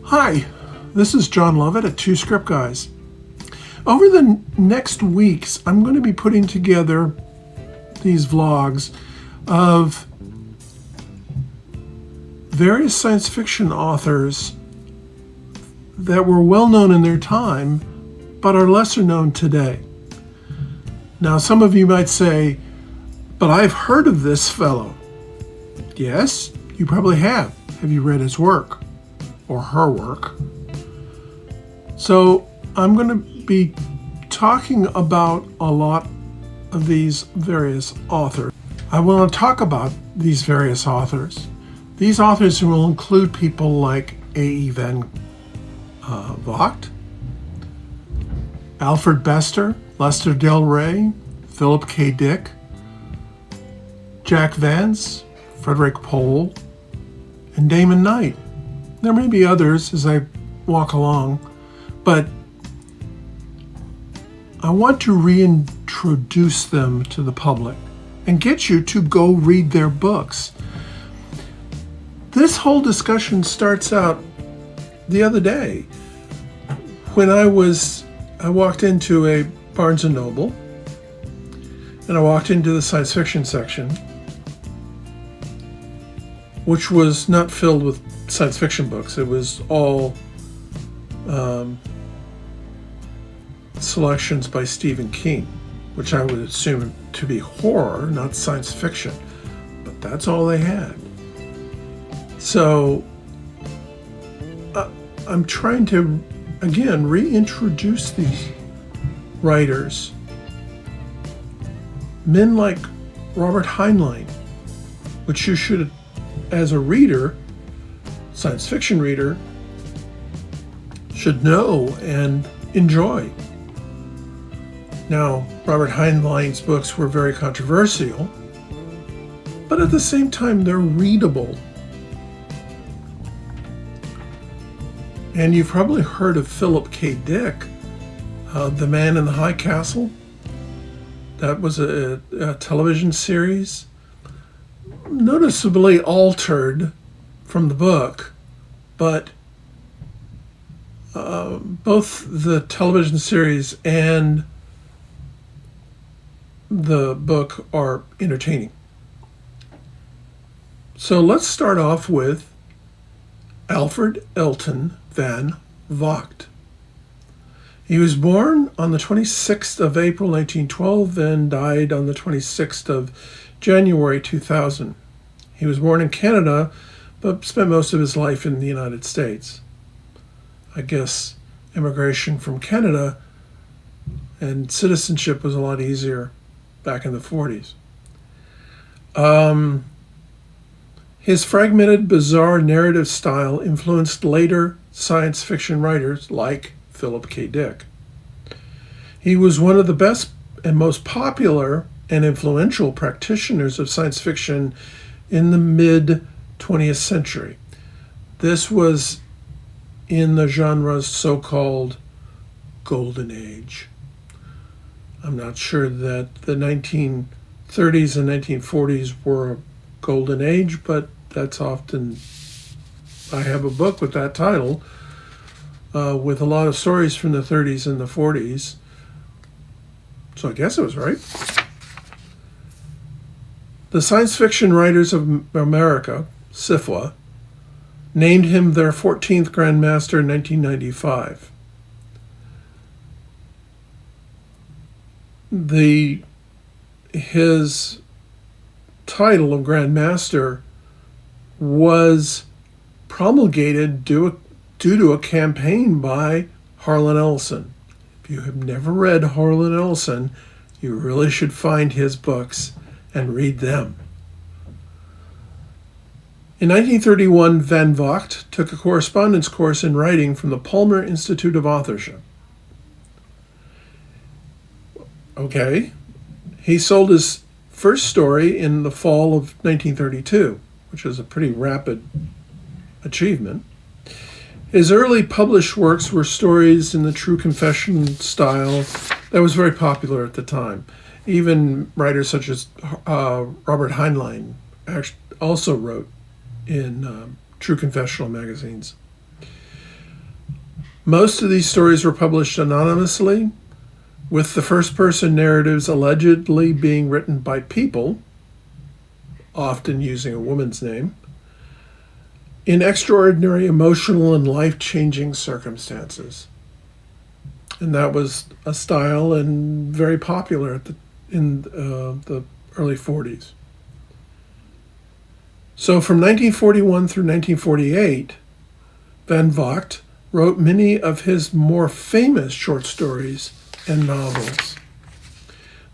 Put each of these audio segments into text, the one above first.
Hi, this is John Lovett at Two Script Guys. Over the next weeks, I'm going to be putting together these vlogs of various science fiction authors that were well known in their time, but are lesser known today. Now, some of you might say, but I've heard of this fellow. Yes, you probably have. Have you read his work or her work? So I'm going to be talking about a lot of these various authors. I want to talk about these various authors. These authors will include people like A.E. van Vogt, Alfred Bester, Lester Del Rey, Philip K. Dick, Jack Vance, Frederick Pohl, and Damon Knight. There may be others as I walk along, but I want to reintroduce them to the public and get you to go read their books. This whole discussion starts out the other day when I walked into a Barnes & Noble, and I walked into the science fiction section, which was not filled with science fiction books. It was all selections by Stephen King, which I would assume to be horror, not science fiction. But that's all they had. So I'm trying to, again, reintroduce these writers. Men like Robert Heinlein, which you should, as a reader, science fiction reader, should know and enjoy. Now, Robert Heinlein's books were very controversial, but at the same time, they're readable. And you've probably heard of Philip K. Dick, The Man in the High Castle. That was a television series, noticeably altered from the book, but both the television series and the book are entertaining. So let's start off with Alfred Elton van Vogt. He was born on the 26th of April 1912 and died on the 26th of January 2000. He was born in Canada, but spent most of his life in the United States. I guess immigration from Canada and citizenship was a lot easier back in the 40s. His fragmented, bizarre narrative style influenced later science fiction writers like Philip K. Dick. He was one of the best and most popular and influential practitioners of science fiction in the mid-20th century. This was in the genre's so-called golden age. I'm not sure that the 1930s and 1940s were a golden age, but that's often, I have a book with that title, with a lot of stories from the 30s and the 40s. So I guess it was right. The Science Fiction Writers of America, SFWA, named him their 14th Grand Master in 1995. His title of Grand Master was promulgated due to a campaign by Harlan Ellison. If you have never read Harlan Ellison, you really should find his books and read them. In 1931, Van Vogt took a correspondence course in writing from the Palmer Institute of Authorship. Okay. He sold his first story in the fall of 1932, which is a pretty rapid achievement. His early published works were stories in the true confession style that was very popular at the time. Even writers such as Robert Heinlein also wrote in true confessional magazines. Most of these stories were published anonymously, with the first-person narratives allegedly being written by people, often using a woman's name, in extraordinary emotional and life-changing circumstances. And that was a style and very popular in the early 40s. So from 1941 through 1948, Van Vogt wrote many of his more famous short stories and novels.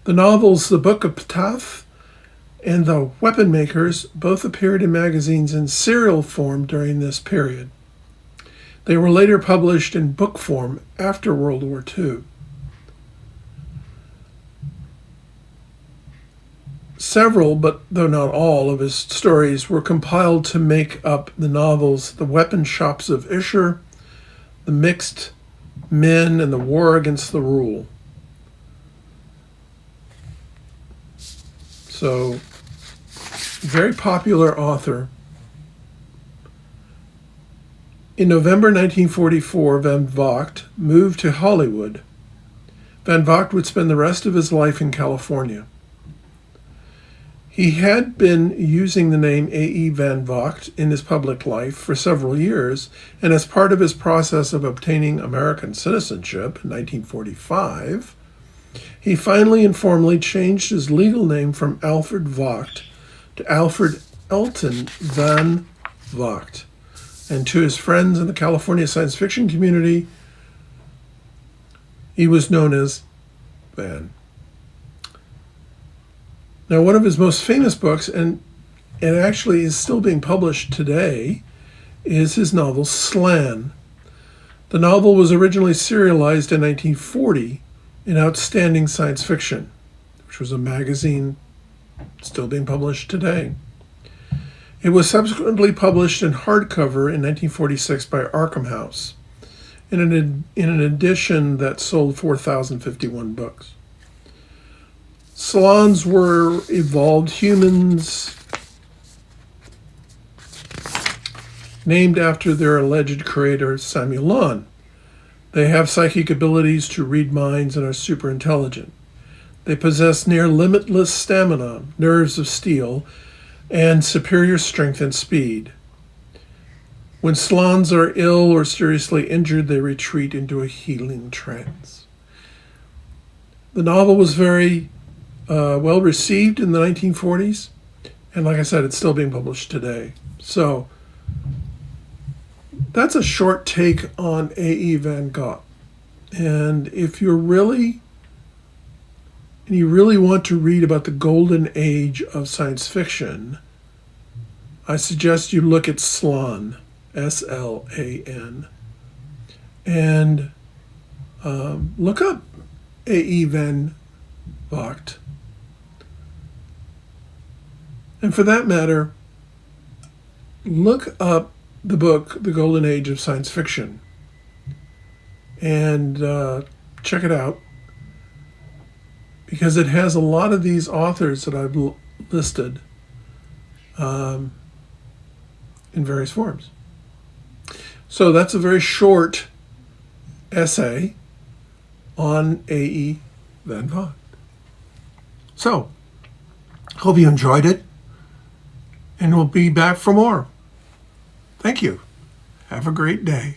The novels The Book of Ptah and The Weapon Makers both appeared in magazines in serial form during this period. They were later published in book form after World War II. Several, but though not all, of his stories were compiled to make up the novels The Weapon Shops of Isher, The Mixed Men, and The War Against the Rule. So, very popular author. In November 1944, Van Vogt moved to Hollywood. Van Vogt would spend the rest of his life in California. He had been using the name A.E. Van Vogt in his public life for several years, and as part of his process of obtaining American citizenship in 1945, he finally and formally changed his legal name from Alfred Vogt to Alfred Elton Van Vogt. And to his friends in the California science fiction community, he was known as Van. Now, one of his most famous books, and it actually is still being published today, is his novel Slan. The novel was originally serialized in 1940 in Outstanding Science Fiction, which was a magazine still being published today. It was subsequently published in hardcover in 1946 by Arkham House in an edition that sold 4,051 books. Slans were evolved humans named after their alleged creator, Samuel Lon. They have psychic abilities to read minds and are super intelligent. They possess near limitless stamina, nerves of steel, and superior strength and speed. When slans are ill or seriously injured, they retreat into a healing trance. The novel was very well received in the 1940s, and like I said, it's still being published today. So that's a short take on A.E. Van Vogt. And if you really want to read about the golden age of science fiction, I suggest you look at Slan, S-L-A-N, and look up A.E. Van Vogt. And for that matter, look up the book, The Golden Age of Science Fiction, and check it out, because it has a lot of these authors that I've listed in various forms. So that's a very short essay on A.E. Van Vogt. So, hope you enjoyed it, and we'll be back for more. Thank you. Have a great day.